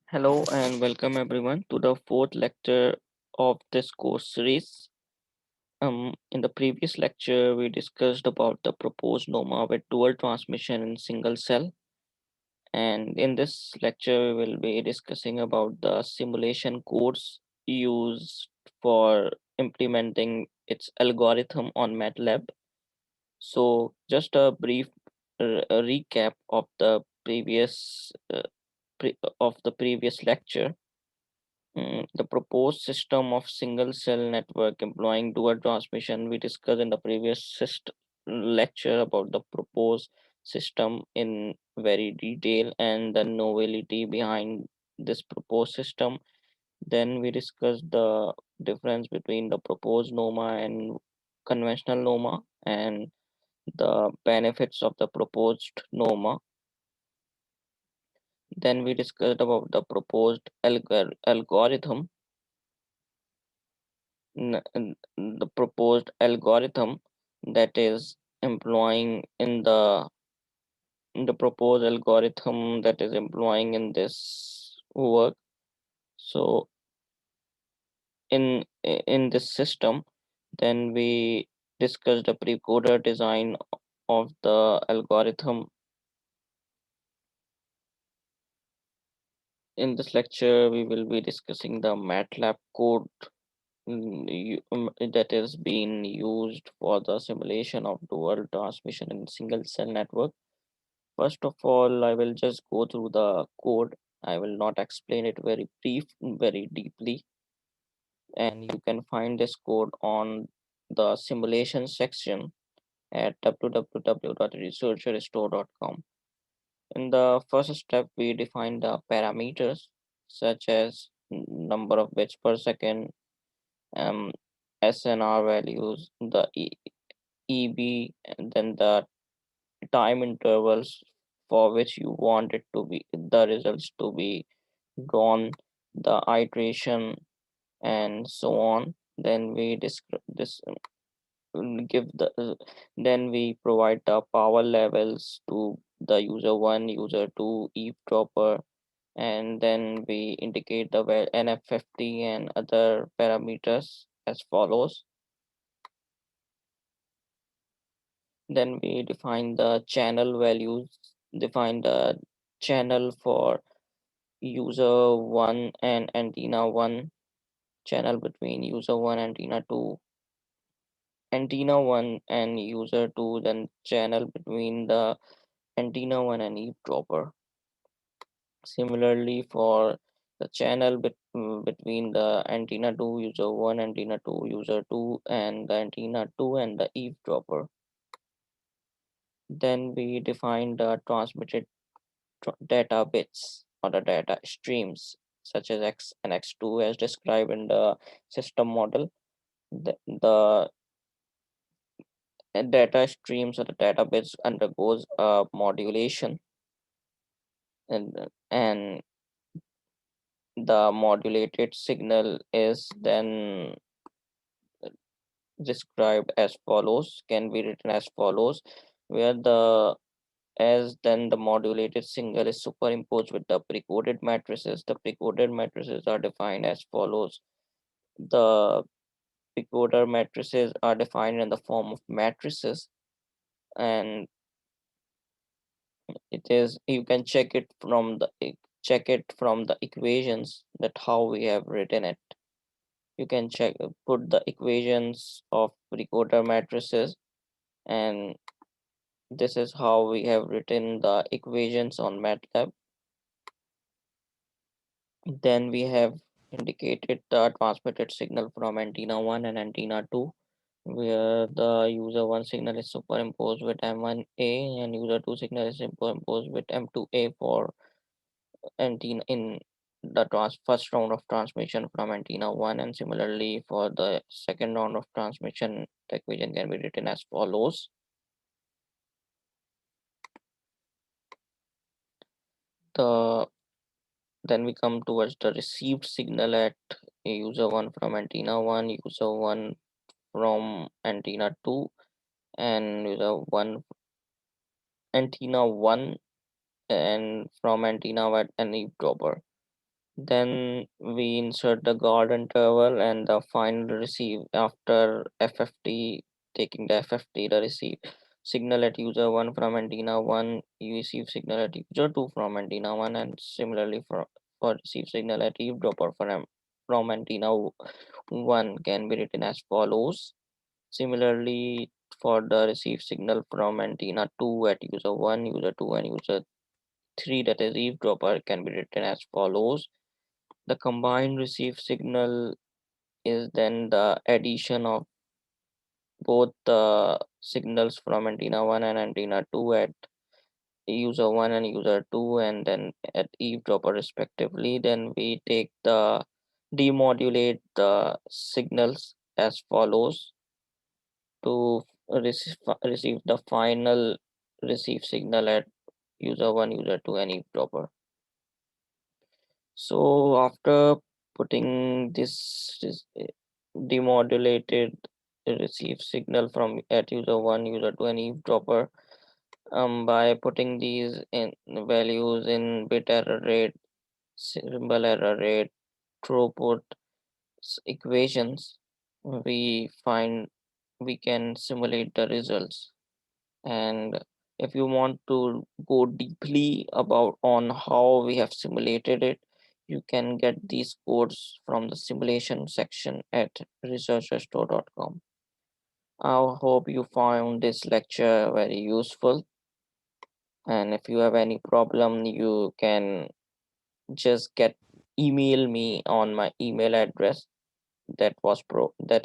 Hello and welcome everyone to the fourth lecture of this course series. In the previous lecture, we discussed about the proposed NOMA with dual transmission in single cell, and in this lecture, we will be discussing about the simulation codes used for implementing its algorithm on Matlab. So, just a brief recap of the previous lecture. The proposed system of single cell network employing dual transmission we discussed in the previous lecture about the proposed system in very detail and the novelty behind this proposed system. Then we discussed the difference between the proposed NOMA and conventional NOMA and the benefits of the proposed NOMA. Then we discussed about the proposed algorithm, the proposed algorithm that is employing in the proposed algorithm that is employing in this work. So in this system, then we discussed the precoder design of the algorithm. In this lecture, we will be discussing the MATLAB code that is being used for the simulation of dual transmission in single cell network. First of all, I will just go through the code. I will not explain it very deeply, and you can find this code on the simulation section at www.researcherstore.com. In the first step, we define the parameters such as number of bits per second, um, SNR values, the EB, and then the time intervals for which you want it to be the results to be drawn, the iteration, and so on. Then we describe this give the then we provide the power levels to the user 1, user 2, eavesdropper, and then we indicate the NF50 and other parameters as follows. Then we define the channel values, define the channel for user 1 and antenna 1, channel between user 1 and antenna 1 and user 2, then channel between the antenna 1 and eavesdropper. Similarly, for the channel between the antenna 2, user 1, antenna 2, user 2, and the antenna 2 and the eavesdropper. Then we define the transmitted data bits or the data streams such as X and X2 as described in the system model. The data streams or the data bits undergoes a modulation, and the modulated signal is then described as follows, can be written as follows, where the as then the modulated signal is superimposed with the precoded matrices. The precoded matrices are defined as follows. The precoder matrices are defined in the form of matrices, and it is you can check it from the equations that how we have written it. You can put the equations of precoder matrices, and this is how we have written the equations on MATLAB. Then we have indicated the transmitted signal from antenna 1 and antenna 2, where the user 1 signal is superimposed with M1A and user 2 signal is superimposed with M2A for antenna in the first round of transmission from antenna 1, and similarly for the second round of transmission, the equation can be written as follows. The Then we come towards the received signal at user 1 from antenna 1, user 1 from antenna 2, and user 1 antenna 1 and from antenna 1 and eavesdropper. Then we insert the guard interval and the final receive after FFT, taking the FFT, the receive signal at user 1 from antenna 1, you receive signal at user 2 from antenna 1, and similarly for receive signal at eavesdropper from antenna 1 can be written as follows. Similarly, for the receive signal from antenna 2 at user 1, user 2, and user 3, that is eavesdropper, can be written as follows. The combined receive signal is then the addition of both the signals from antenna 1 and antenna 2 at user 1 and user 2, and then at eavesdropper respectively. Then we take the demodulate the signals as follows to receive the final receive signal at user 1, user 2, and eavesdropper. So after putting this demodulated receive signal from at user 1, user 2, and eavesdropper, by putting these in values in bit error rate, symbol error rate, throughput equations, we find we can simulate the results. And if you want to go deeply about on how we have simulated it, you can get these codes from the simulation section at researcherstore.com. I hope you found this lecture very useful, and if you have any problem you can just get email me on my email address that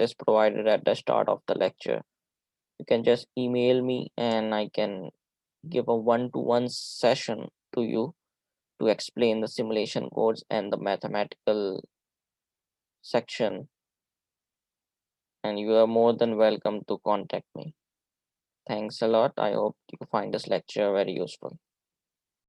is provided at the start of the lecture. You can just email me and I can give a one-to-one session to you to explain the simulation codes and the mathematical section, and you are more than welcome to contact me. Thanks a lot. I hope you find this lecture very useful.